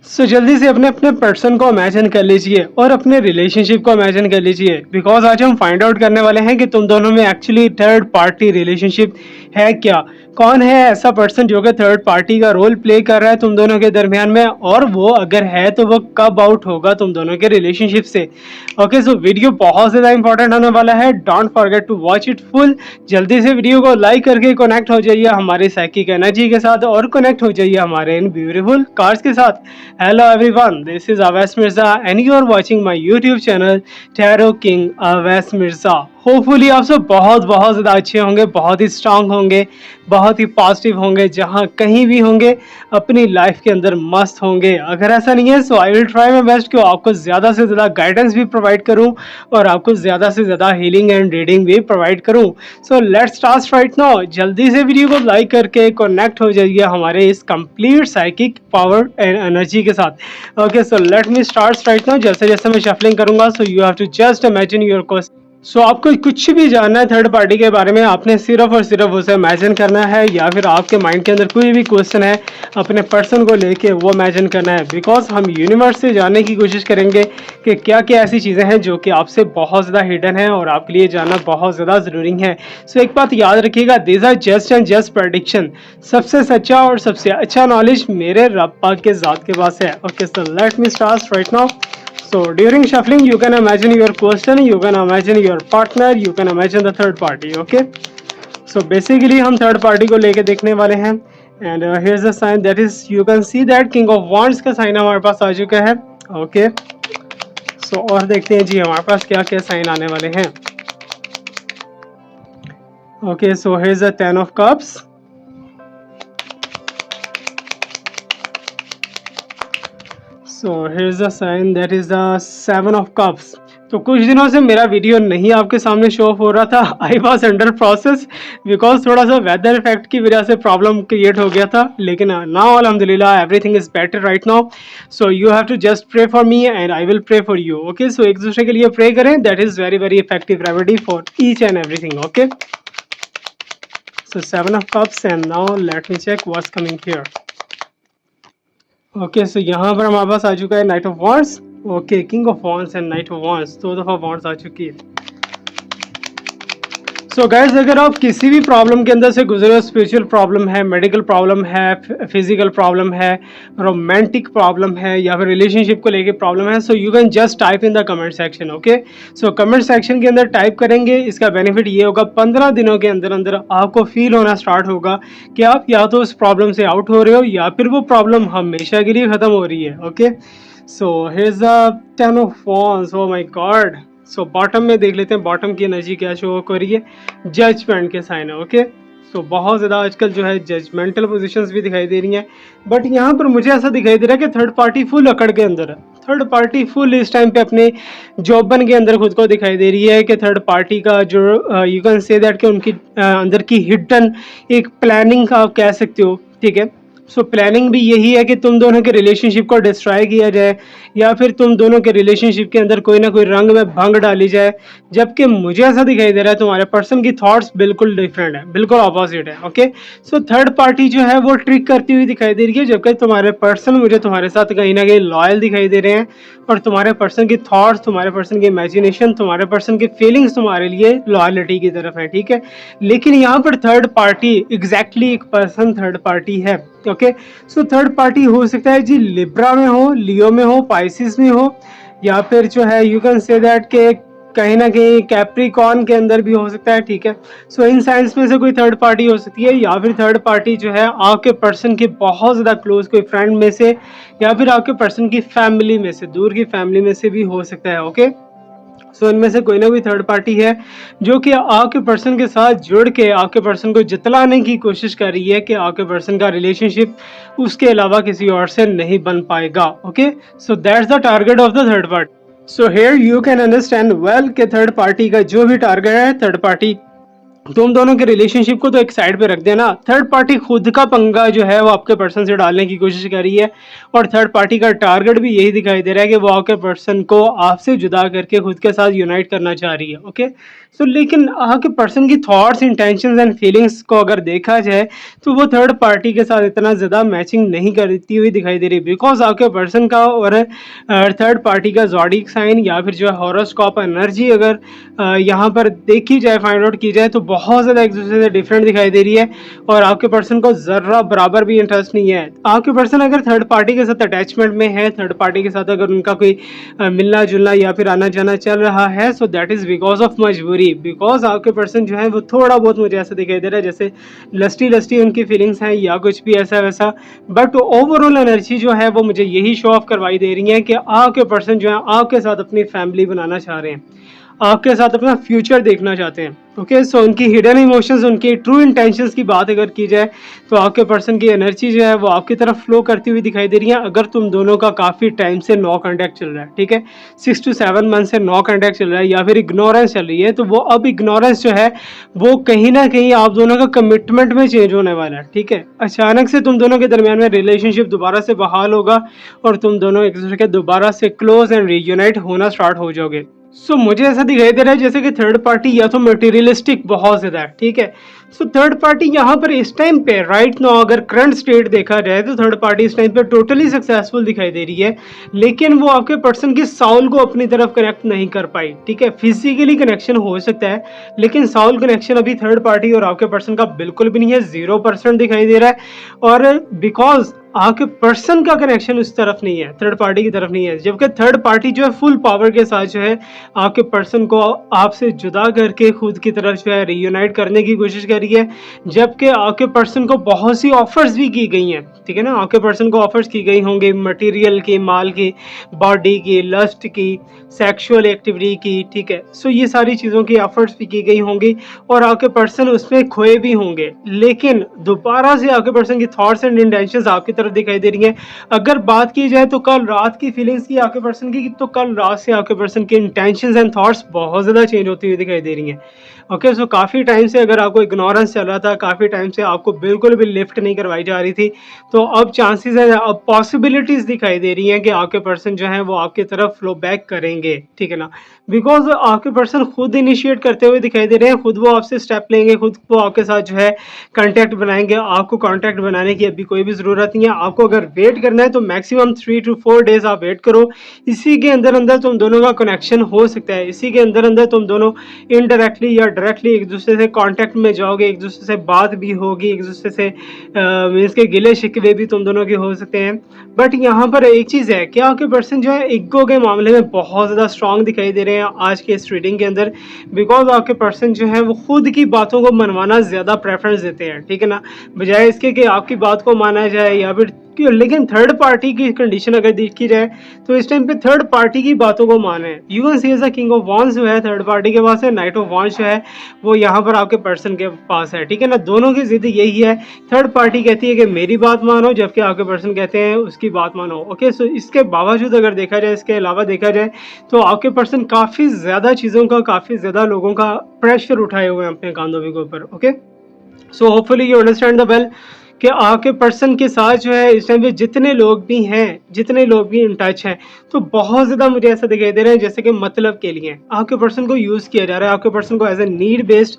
जल्दी से अपने अपने पर्सन को इमेजिन कर लीजिए और अपने रिलेशनशिप को इमेजिन कर लीजिए, बिकॉज आज हम फाइंड आउट करने वाले हैं कि तुम दोनों में एक्चुअली थर्ड पार्टी रिलेशनशिप है क्या। कौन है ऐसा पर्सन जो कि थर्ड पार्टी का रोल प्ले कर रहा है तुम दोनों के दरमियान में, और वो अगर है तो वो कब आउट होगा तुम दोनों के रिलेशनशिप से। ओके, सो वीडियो बहुत ज़्यादा इंपॉर्टेंट होने वाला है, don't forget to watch it full. जल्दी से वीडियो को लाइक करके कनेक्ट हो जाइए हमारे साइकिक एनर्जी के साथ और कनेक्ट हो जाइए हमारे इन ब्यूटीफुल कार्ड्स के साथ। Hello everyone, this is Awais Mirza and you are watching my YouTube channel Tarot King Awais Mirza। Hopefully आप सब बहुत बहुत ज़्यादा अच्छे होंगे, बहुत ही स्ट्रांग होंगे, बहुत ही पॉजिटिव होंगे, जहाँ कहीं भी होंगे अपनी लाइफ के अंदर मस्त होंगे। अगर ऐसा नहीं है so I will try my best कि आपको ज़्यादा से ज़्यादा गाइडेंस भी प्रोवाइड करूँ और आपको ज़्यादा से ज़्यादा हीलिंग एंड रीडिंग भी प्रोवाइड करूँ। So let's start right now. जल्दी से वीडियो को लाइक करके कनेक्ट हो जाइए हमारे इस complete psychic power and energy के साथ। Okay, so let me start right now. जैसे जैसे मैं शफलिंग करूँगा so you have to just imagine your question. So आपको कुछ भी जानना है थर्ड पार्टी के बारे में, आपने सिर्फ और सिर्फ उसे इमेजिन करना है, या फिर आपके माइंड के अंदर कोई भी क्वेश्चन है अपने पर्सन को लेके वो इमेजिन करना है, बिकॉज हम यूनिवर्स से जानने की कोशिश करेंगे कि क्या क्या ऐसी चीज़ें हैं जो कि आपसे बहुत ज़्यादा हिडन है और आपके लिए जानना बहुत ज़्यादा ज़रूरी है। सो एक बात याद रखिएगा, this are just and just prediction. सबसे सच्चा और सबसे अच्छा नॉलेज मेरे रब पाक के ज़ात के पास है। Okay, so let me start right now. So during shuffling, you can imagine your question, you can imagine your partner, you can imagine the third party. Okay. So basically हम third party को लेके देखने वाले हैं, and here's the sign that is you can see that King of Wands का sign हमारे पास आ चुका है. Okay. So और देखते हैं जी हमारे पास क्या क्या साइन आने वाले हैं. Okay. So here's the Ten of Cups. So here's the sign that is the Seven of Cups. तो कुछ दिनों से मेरा वीडियो नहीं आपके सामने शो ऑफ हो रहा था। I was under process because थोड़ा सा वेदर इफेक्ट की वजह से प्रॉब्लम क्रिएट हो गया था, लेकिन नाउ अल्हम्दुलिल्लाह everything is better right now. So you have to just pray for me and I will pray for you. Okay, so एक दूसरे के लिए प्रे करें, that is very very effective remedy for each and everything. Okay, so Seven of Cups and now let me check what's coming here. Okay, so यहाँ पर हमारे पास आ चुका है knight of wands. Okay, king of wands and night of wands, दो दफ़ा wands आ चुकी है। सो गाइस, अगर आप किसी भी प्रॉब्लम के अंदर से गुजरे हो, स्पिरिचुअल प्रॉब्लम है, मेडिकल प्रॉब्लम है, फिजिकल प्रॉब्लम है, रोमांटिक प्रॉब्लम है, या फिर रिलेशनशिप को लेके प्रॉब्लम है, so you can just type in the comment section. Okay, so comment section के अंदर टाइप करेंगे, इसका बेनिफिट ये होगा 15 दिनों के अंदर अंदर आपको फील होना स्टार्ट होगा कि आप या तो उस प्रॉब्लम से आउट हो रहे हो या फिर वो प्रॉब्लम हमेशा के लिए ख़त्म हो रही है। Okay, so here is the ten of wands. Oh my God. So bottom में देख लेते हैं बॉटम की एनर्जी क्या शो कर रही है। जजमेंट के साइन है। ओके, सो बहुत ज़्यादा आजकल जो है जजमेंटल पोजीशंस भी दिखाई दे रही हैं, बट यहाँ पर मुझे ऐसा दिखाई दे रहा है कि थर्ड पार्टी फुल अकड़ के अंदर है। थर्ड पार्टी फुल इस टाइम पे अपने जॉबन के अंदर खुद को दिखाई दे रही है कि थर्ड पार्टी का जो यू कैन से दैट कि उनकी अंदर की हिडन एक प्लानिंग आप कह सकते हो। ठीक है, सो प्लानिंग भी यही है कि तुम दोनों के रिलेशनशिप को डिस्ट्रॉय किया जाए या फिर तुम दोनों के रिलेशनशिप के अंदर कोई ना कोई रंग में भंग डाली जाए, जबकि मुझे ऐसा दिखाई दे रहा है तुम्हारे पर्सन की थॉट्स बिल्कुल डिफरेंट है, बिल्कुल ऑपोजिट है। ओके, सो थर्ड पार्टी जो है वो ट्रिक करती हुई दिखाई दे रही है, जबकि तुम्हारे पर्सन मुझे तुम्हारे साथ कहीं ना कहीं लॉयल दिखाई दे रहे हैं, और तुम्हारे पर्सन की थॉट्स, तुम्हारे पर्सन की इमेजिनेशन, तुम्हारे पर्सन की फीलिंग्स तुम्हारे लिए लॉयलिटी की तरफ है। ठीक है, लेकिन यहाँ पर थर्ड पार्टी एग्जैक्टली एक पर्सन थर्ड पार्टी है। ओके, सो थर्ड पार्टी हो सकता है जी लिब्रा में हो, लियो में हो, पाइसिस में हो, या फिर जो है यू कैन से दैट के कहीं ना कहीं कैप्रिकॉर्न के अंदर भी हो सकता है। ठीक है, सो इन साइंस में से कोई थर्ड पार्टी हो सकती है, या फिर थर्ड पार्टी जो है आपके पर्सन के बहुत ज़्यादा क्लोज कोई फ्रेंड में से, या फिर आपके पर्सन की फैमिली में से, दूर की फैमिली में से भी हो सकता है। ओके, सो इनमें से कोई ना कोई थर्ड पार्टी है जो कि आपके पर्सन के साथ जुड़ के आपके पर्सन को जितलाने की कोशिश कर रही है कि आपके पर्सन का रिलेशनशिप उसके अलावा किसी और से नहीं बन पाएगा। Okay, so that's the target of the third party. So here you can understand well कि थर्ड पार्टी का जो भी टारगेट है, थर्ड पार्टी तुम दोनों के रिलेशनशिप को तो एक साइड पे रख देना, थर्ड पार्टी खुद का पंगा जो है वो आपके पर्सन से डालने की कोशिश कर रही है, और थर्ड पार्टी का टारगेट भी यही दिखाई दे रहा है कि वो आपके पर्सन को आपसे जुदा करके खुद के साथ यूनाइट करना चाह रही है। ओके, सो लेकिन आपके पर्सन की थॉट्स, इंटेंशंस एंड फीलिंग्स को अगर देखा जाए तो वो थर्ड पार्टी के साथ इतना ज़्यादा मैचिंग नहीं करती हुई दिखाई दे रही, बिकॉज आपके पर्सन का और थर्ड पार्टी का ज़ोडिक साइन या फिर जो है हॉरोस्कोप एनर्जी अगर यहाँ पर देखी जाए, फाइंड आउट की जाए, तो बहुत ज़्यादा एक दूसरे से डिफरेंट दिखाई दे रही है, और आपके पर्सन को ज़र्रा बराबर भी इंटरेस्ट नहीं है। आपके पर्सन अगर थर्ड पार्टी के साथ अटैचमेंट में है, थर्ड पार्टी के साथ अगर उनका कोई मिलना जुलना या फिर आना जाना चल रहा है, so that is because of मजबूरी, बिकॉज आपके पर्सन जो है वो थोड़ा बहुत मुझे ऐसा दिखाई दे रहा है जैसे लस्टी लस्टी उनकी फीलिंग्स हैं या कुछ भी ऐसा वैसा, बट ओवरऑल एनर्जी जो है वो मुझे यही शो ऑफ करवाई दे रही है कि आपके पर्सन जो है आपके साथ अपनी फैमिली बनाना चाह रहे हैं, आपके साथ अपना फ्यूचर देखना चाहते हैं। ओके, सो उनकी हिडन इमोशंस, उनकी ट्रू इंटेंशंस की बात अगर की जाए तो आपके पर्सन की एनर्जी जो है वो आपकी तरफ फ्लो करती हुई दिखाई दे रही है। अगर तुम दोनों का काफ़ी टाइम से नो कॉन्टैक्ट चल रहा है, ठीक है, 6 to 7 मंथ से नो कॉन्टैक्ट चल रहा है या फिर इग्नोरेंस चल रही है, तो वो अब इग्नोरेंस जो है वो कहीं ना कहीं आप दोनों का कमिटमेंट में चेंज होने वाला है। ठीक है, अचानक से तुम दोनों के दरमियान में रिलेशनशिप दोबारा से बहाल होगा और तुम दोनों एक दूसरे के दोबारा से क्लोज एंड रीयूनाइट होना स्टार्ट हो जाओगे। सो मुझे ऐसा दिखाई दे रहा है जैसे कि थर्ड पार्टी या तो मटेरियलिस्टिक बहुत ज़्यादा है। ठीक है, सो थर्ड पार्टी यहाँ पर इस टाइम पे राइट नाउ अगर करंट स्टेट देखा जाए तो थर्ड पार्टी इस टाइम पे टोटली सक्सेसफुल दिखाई दे रही है, लेकिन वो आपके पर्सन की साउल को अपनी तरफ कनेक्ट नहीं कर पाई। ठीक है, फिजिकली कनेक्शन हो सकता है लेकिन साउल कनेक्शन अभी थर्ड पार्टी और आपके पर्सन का बिल्कुल भी नहीं है, 0% दिखाई दे रहा है, और बिकॉज आपके पर्सन का कनेक्शन उस तरफ नहीं है, थर्ड पार्टी की तरफ नहीं है, जबकि थर्ड पार्टी जो है फुल पावर के साथ जो है आपके पर्सन को आपसे जुदा करके खुद की तरफ जो है रीयूनाइट करने की कोशिश कर रही है, जबकि आपके पर्सन को बहुत सी ऑफर्स भी की गई हैं। ठीक है ना, आपके पर्सन को ऑफर्स की गई होंगी मटेरियल की, माल की, बॉडी की, लस्ट की, सेक्सुअल एक्टिविटी की। ठीक है, सो ये सारी चीज़ों की ऑफर्स भी की गई होंगी और आपके पर्सन उसमें खोए भी होंगे, लेकिन दोबारा से आपके पर्सन की थॉट्स एंड इंटेंशंस आपकी तरफ दिखाई दे रही हैं। अगर बात की जाए तो कल रात की फीलिंग्स की आपके पर्सन की, तो कल रात से आपके पर्सन के इंटेंशंस एंड थॉट्स बहुत ज़्यादा चेंज होती हुई दिखाई दे रही हैं। ओके, सो काफ़ी टाइम से अगर आपको इग्नोरेंस चल रहा था, काफ़ी टाइम से आपको बिल्कुल भी लिफ्ट नहीं करवाई जा रही थी, तो अब चांसेस है, अब पॉसिबिलिटीज़ दिखाई दे रही हैं कि आपके पर्सन जो है वो आपकी तरफ फ्लो बैक करेंगे। ठीक है ना, बिकॉज आपके पर्सन खुद इनिशिएट करते हुए दिखाई दे रहे हैं, खुद वो आपसे स्टेप लेंगे, खुद वो आपके साथ जो है कांटेक्ट बनाएंगे। आपको कांटेक्ट बनाने की अभी कोई भी ज़रूरत नहीं है, आपको अगर वेट करना है तो मैक्सिमम 3 to 4 डेज आप वेट करो। इसी के अंदर अंदर तुम दोनों का कनेक्शन हो सकता है, इसी के अंदर अंदर तुम दोनों इनडायरेक्टली या डायरेक्टली एक दूसरे से कांटेक्ट में जाओगे, एक दूसरे से बात भी होगी, एक दूसरे से मीन्स के गिले शिकवे भी तुम दोनों के हो सकते हैं। बट यहाँ पर एक चीज़ है कि आपके पर्सन जो है ईगो के मामले में बहुत ज़्यादा स्ट्रांग दिखाई दे रहे हैं आज के इस रीडिंग के अंदर, बिकॉज आपके पर्सन जो है वो खुद की बातों को मनवाना ज़्यादा प्रेफरेंस देते हैं। ठीक है ना, बजाय इसके कि आपकी बात को माना जाए या फिर लेकिन थर्ड पार्टी की कंडीशन अगर देखी जाए तो इस टाइम पे थर्ड पार्टी की बातों को माने। You can see as a king of wands जो है थर्ड पार्टी के पास है, नाइट ऑफ वॉन्स जो है वो यहाँ पर आपके पर्सन के पास है। ठीक है ना, दोनों की जिद यही है, थर्ड पार्टी कहती है कि मेरी बात मानो, जबकि आपके पर्सन कहते हैं उसकी बात मानो। ओके, सो इसके बावजूद अगर देखा जाए, इसके अलावा देखा जाए तो आपके पर्सन काफ़ी ज़्यादा चीज़ों का, काफ़ी ज़्यादा लोगों का प्रेशर उठाए हुए हैं अपने कांधों के ऊपर। Okay, so hopefully you understand the well कि आपके पर्सन के साथ जो है इस टाइम पे जितने लोग भी हैं, जितने लोग भी इन टच हैं, तो बहुत ज़्यादा मुझे ऐसा दिखाई दे रहा है जैसे कि मतलब के लिए आपके पर्सन को यूज़ किया जा रहा है, आपके पर्सन को as a need based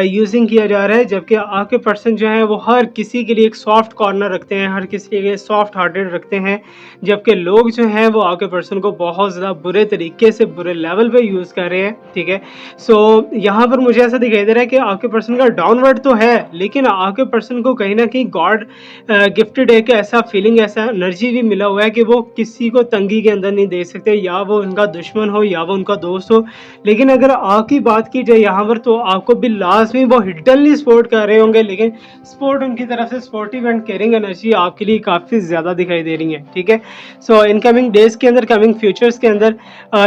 using किया जा रहा है, जबकि आपके पर्सन जो है वो हर किसी के लिए एक सॉफ्ट कॉर्नर रखते हैं, हर किसी के लिए सॉफ्ट हार्टेड रखते हैं, जबकि लोग जो हैं वो आपके पर्सन को बहुत ज़्यादा बुरे तरीके से, बुरे लेवल पे यूज़ कर रहे हैं। ठीक है, सो यहाँ पर मुझे ऐसा दिखाई दे रहा है कि आपके पर्सन का डाउनवर्ड तो है, लेकिन आपके पर्सन को कहीं ना कहीं गॉड गिफ्टेड एक ऐसा फीलिंग, ऐसा एनर्जी भी मिला हुआ है कि वो किसी को तंगी के अंदर नहीं देख सकते, या वो उनका दुश्मन हो या वो उनका दोस्त हो। लेकिन अगर आपकी बात की जाए यहाँ पर तो आपको भी लास्ट में वो हिडनली सपोर्ट कर रहे होंगे, लेकिन सपोर्ट उनकी तरफ से सपोर्टिव एंड केयरिंग एनर्जी आपके लिए काफ़ी ज़्यादा दिखाई दे रही है। ठीक है, सो इनकमिंग डेज के अंदर, कमिंग फ्यूचर्स के अंदर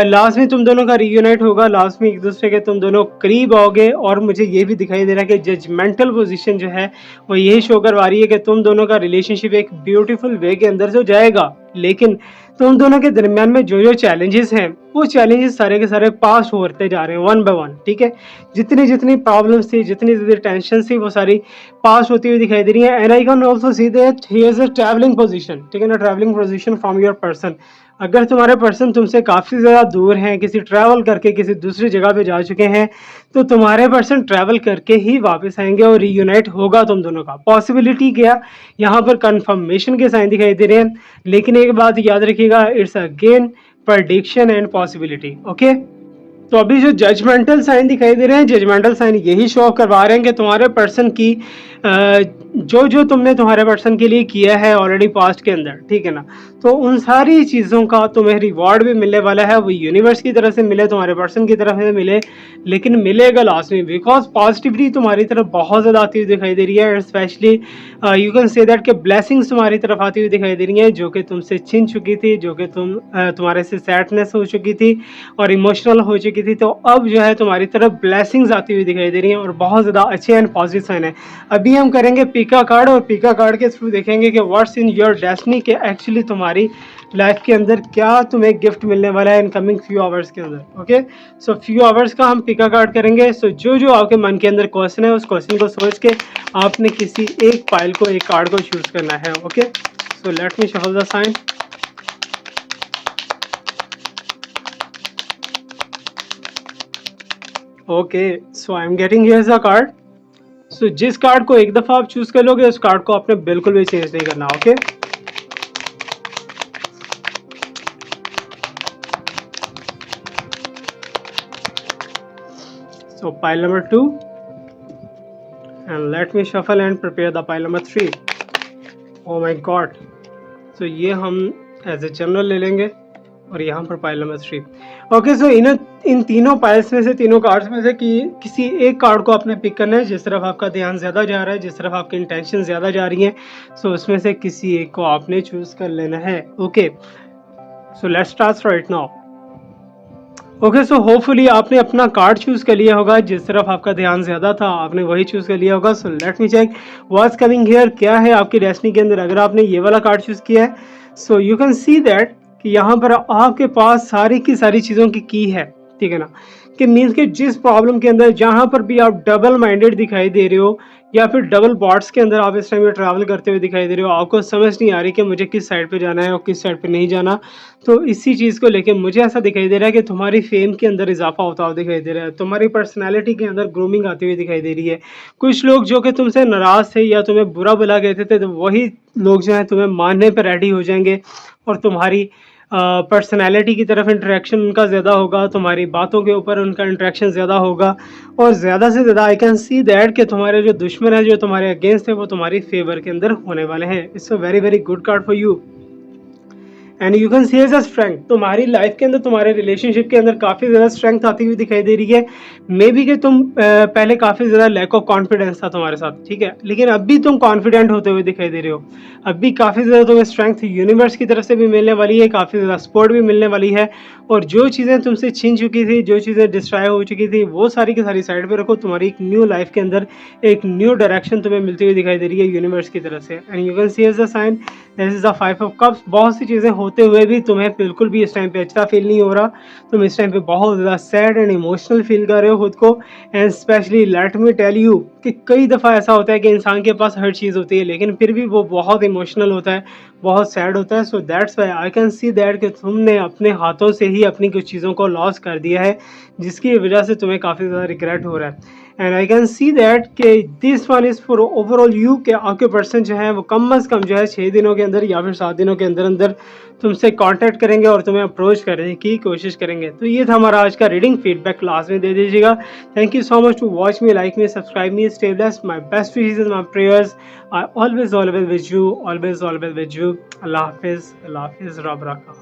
लास्ट में तुम दोनों का रीयूनाइट होगा, लास्ट में एक दूसरे के तुम दोनों करीब आओगे। और मुझे ये भी दिखाई दे रहा है कि जजमेंटल पोजीशन जो है वो यही शो करवा रही है कि तुम दोनों का रिलेशनशिप एक ब्यूटीफुल वे के अंदर जो जाएगा, लेकिन तुम दोनों के दरमियान में जो जो चैलेंजेस हैं वो चैलेंजेस सारे के सारे पास होते जा रहे हैं वन बाय वन, ठीक है। जितनी जितनी प्रॉब्लम्स थी, जितनी जितनी टेंशन थी, वो सारी पास होती हुई दिखाई दे रही है। And I can also see that he is a travelling position, ठीक है ना, travelling position from your person. अगर तुम्हारे पर्सन तुमसे काफ़ी ज़्यादा दूर हैं, किसी ट्रैवल करके किसी दूसरी जगह पे जा चुके हैं, तो तुम्हारे पर्सन ट्रैवल करके ही वापस आएंगे और रीयूनाइट होगा तुम दोनों का। पॉसिबिलिटी क्या, यहाँ पर कंफर्मेशन के साइन दिखाई दे रहे हैं, लेकिन एक बात याद रखिएगा, it's again prediction and possibility, okay. तो अभी जो जजमेंटल साइन दिखाई दे रहे हैं, जजमेंटल साइन यही शो करवा रहे हैं कि तुम्हारे पर्सन की जो जो तुमने तुम्हारे पर्सन के लिए किया है ऑलरेडी पास्ट के अंदर, ठीक है ना, तो उन सारी चीज़ों का तुम्हें रिवॉर्ड भी मिलने वाला है। वो यूनिवर्स की तरफ से मिले, तुम्हारे पर्सन की तरफ से मिले, लेकिन मिलेगा लास्ट में, बिकॉज पॉजिटिविटी तुम्हारी तरफ बहुत ज़्यादा आती हुई दिखाई दे रही है। Specially you can say that कि ब्लेसिंग्स तुम्हारी तरफ आती हुई दिखाई दे रही हैं, जो कि तुमसे छिन चुकी थी, जो कि तुम्हारे से सैडनेस हो चुकी थी और इमोशनल हो चुकी थी। तो अब जो है तुम्हारी तरफ ब्लेसिंग्स आती हुई दिखाई दे रही हैं और बहुत ज़्यादा अच्छे एंड पॉजिटिव साइन है। अभी हम करेंगे पिका कार्ड, और पिका कार्ड के थ्रू देखेंगे कि व्हाट्स इन योर डेस्टिनी, के एक्चुअली तुम्हारी लाइफ के अंदर क्या तुम्हें गिफ्ट मिलने वाला है इन कमिंग फ्यू आवर्स के अंदर, ओके। सो फ्यू आवर्स का हम पिका कार्ड करेंगे। सो जो जो आपके मन के अंदर क्वेश्चन है, उस क्वेश्चन को सोच के आपने किसी एक पाइल को, एक कार्ड को चूज करना है, okay. So let me shuffle the sign. Okay, so I am getting here the card. So जिस कार्ड को एक दफा आप चूज कर लोगे, उस कार्ड को आपने बिल्कुल भी चेंज नहीं करना, okay. So pile number 2, and let me shuffle and prepare the pile number 3. Oh my god, so ये हम एज ए जनरल ले लेंगे और यहाँ पर पाइल नंबर 3, ओके। सो इन तीनों पाइल्स में से, तीनों कार्ड्स में से किसी एक कार्ड को आपने पिक करना है, जिस तरफ आपका ध्यान ज़्यादा जा रहा है, जिस तरफ आपकी इंटेंशन ज़्यादा जा रही है। सो उसमें से किसी एक को आपने चूज कर लेना है, okay. So let's start right now. Okay, so hopefully आपने अपना कार्ड चूज कर लिया होगा, जिस तरफ आपका ध्यान ज्यादा था आपने वही चूज कर लिया होगा। So let me check what's coming here, क्या है आपकी डेस्टिनी के अंदर। अगर आपने ये वाला कार्ड चूज किया है, so you can see that कि यहाँ पर आपके पास सारी की सारी चीज़ों की है, ठीक है ना, कि मीन्स कि जिस प्रॉब्लम के अंदर जहाँ पर भी आप डबल माइंडेड दिखाई दे रहे हो, या फिर डबल बॉट्स के अंदर आप इस टाइम ट्रैवल करते हुए दिखाई दे रहे हो, आपको समझ नहीं आ रही कि मुझे किस साइड पे जाना है और किस साइड पे नहीं जाना, तो इसी चीज़ को लेके मुझे ऐसा दिखाई दे रहा है कि तुम्हारी फेम के अंदर इजाफा होता हुआ दिखाई दे रहा है, तुम्हारी पर्सनैलिटी के अंदर ग्रूमिंग आती हुई दिखाई दे रही है। कुछ लोग जो कि तुमसे नाराज़ थे या तुम्हें बुरा बुला कहते थे, तो वही लोग जो है तुम्हें मानने पर रेडी हो जाएंगे और तुम्हारी पर्सनैलिटी की तरफ इंटरेक्शन उनका ज़्यादा होगा, तुम्हारी बातों के ऊपर उनका इंटरेक्शन ज़्यादा होगा, और ज़्यादा से ज़्यादा आई कैन सी दैट कि तुम्हारे जो दुश्मन है, जो तुम्हारे अगेंस्ट है, वो तुम्हारी फेवर के अंदर होने वाले हैं। It's a very very good card for you. And you can see as a strength, तुम्हारी लाइफ के अंदर, तुम्हारे रिलेशनशिप के अंदर काफ़ी ज़्यादा स्ट्रेंथ आती हुई दिखाई दे रही है। मे बी कि तुम पहले काफ़ी ज़्यादा लैक ऑफ कॉन्फिडेंस था तुम्हारे साथ, ठीक है, लेकिन अब भी तुम कॉन्फिडेंट होते हुए दिखाई दे रहे हो। अब भी काफ़ी ज़्यादा तुम्हें स्ट्रेंथ यूनिवर्स की तरफ से भी मिलने वाली है, काफ़ी ज़्यादा सपोर्ट भी मिलने वाली है, और जो चीज़ें तुमसे छीन चुकी थी, जो चीज़ें डिस्ट्रॉय हो चुकी थी, वो सारी की सारी साइड पे रखो। तुम्हारी एक न्यू लाइफ के अंदर एक न्यू डायरेक्शन तुम्हें मिलती हुई दिखाई दे रही है यूनिवर्स की तरफ से। And you can see as the sign, this is the 5 of cups. बहुत सी चीज़ें होते हुए भी तुम्हें बिल्कुल भी इस टाइम पे अच्छा फील नहीं हो रहा, तुम इस टाइम पे बहुत ज़्यादा सैड एंड इमोशनल फील कर रहे हो खुद को। And specially let me tell you कि कई दफ़ा ऐसा होता है कि इंसान के पास हर चीज़ होती है, लेकिन फिर भी वो बहुत इमोशनल होता है, बहुत सैड होता है। So that's why I can see that कि तुमने अपने हाथों से ही अपनी कुछ चीज़ों को लॉस कर दिया है, जिसकी वजह से तुम्हें काफ़ी ज़्यादा रिग्रेट हो रहा है। And I can see that कि this one is for overall you, के आपके पर्सन जो है वो कम अज़ कम जो है 6 दिनों के अंदर या फिर 7 दिनों के अंदर अंदर तुमसे कांटेक्ट करेंगे और तुम्हें अप्रोच करने की कोशिश करेंगे। तो ये था हमारा आज का रीडिंग। फीडबैक क्लास में दे दीजिएगा। Thank you so much to watch me, like me, subscribe me, stay blessed, my best wishes, my prayers I always with you, always with you. अल्लाह हाफिज़, अल्लाह हाफिज़, रब रखा।